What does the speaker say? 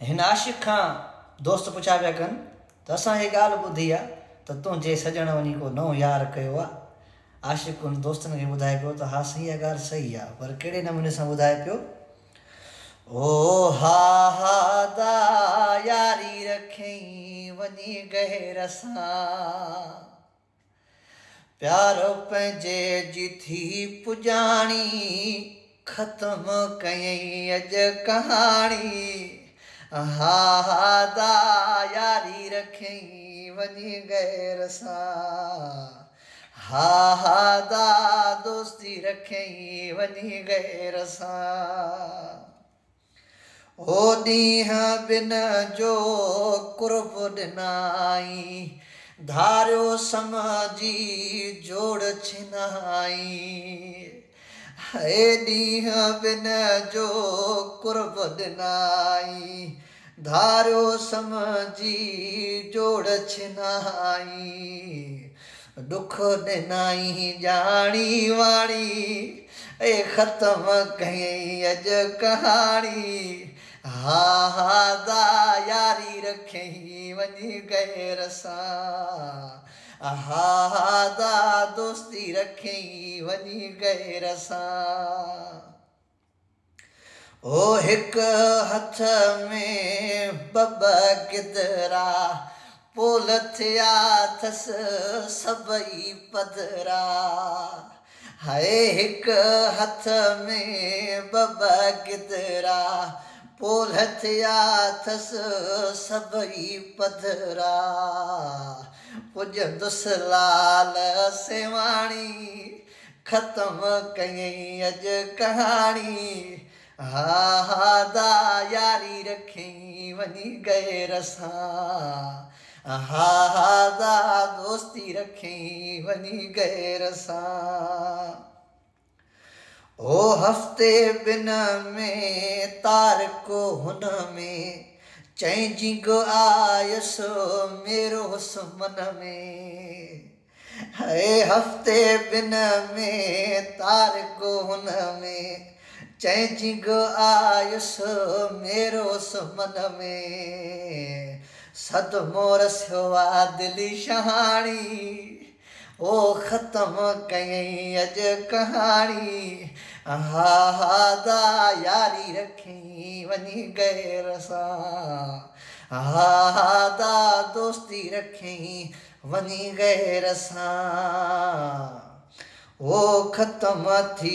हिन आशिक़ खां दोस्त पुछा पिया कनि त असां हीअ ॻाल्हि ॿुधी आहे त तुंहिंजे सॼण वञी को नओं यार कयो आहे। आशिक़ उन दोस्तनि खे ॿुधाए पियो त हा सही आहे, ॻाल्हि सही आहे, पर कहिड़े नमूने सां ॿुधाए पियो। ओ हा हा दा यारी रखई वञी गहिर सां, प्यारो पंहिंजे जी थी पुॼाणी, ख़त्म कयई अॼु कहाणी। हा हा दा यारी रखई वञी गैर सां, हा हा दा दोस्ती रखई वञी गैर सां। ओ ॾींहं बिन जो कुर्ब ॾिनाई, धारियो समझी जोड़ छिनाई। हे ॾींहं बिन जो कुर्ब ॾिनाई, धारियो समझी जोड़ छिनाई। दुख ॾिनाई ॼाणी वाणी, ए ख़त्म कयई अॼु कहाणी। हा हा दा यारी रखई वञी गैर सां, हा हा दा दोस्ती रखई वञी गैर सां। ओ हिकु हथ में ॿ गिदरा, पोल थिया अथसि सभई पधरा। हाय हिकु हथ में ॿ गिदरा, पोल थिया अथसि सभई पधरा। पुॼंदुसि लाल सेवाणी, ख़त्म कयई अॼु कहाणी। हा हा दा यारी रखई वञी गैर सां, हा हा दा दोस्ती रखई वञी गैर सां। ओ हफ़्ते बिन में तारको हुन में, चइजी आयुसि मेरो सुमन में। हे हफ़्ते बिन में तारको हुन में, चइजी आयुसि मेरो सुमन में। सदमो रसियो आहे दिली शहाणी, ओ ख़त्म कयई अॼु कहाणी। हा हा दा यारी रखई वञी गैर सां, हा हा दा दोस्ती रखई वञी गैर सां। ओ ख़त्म थी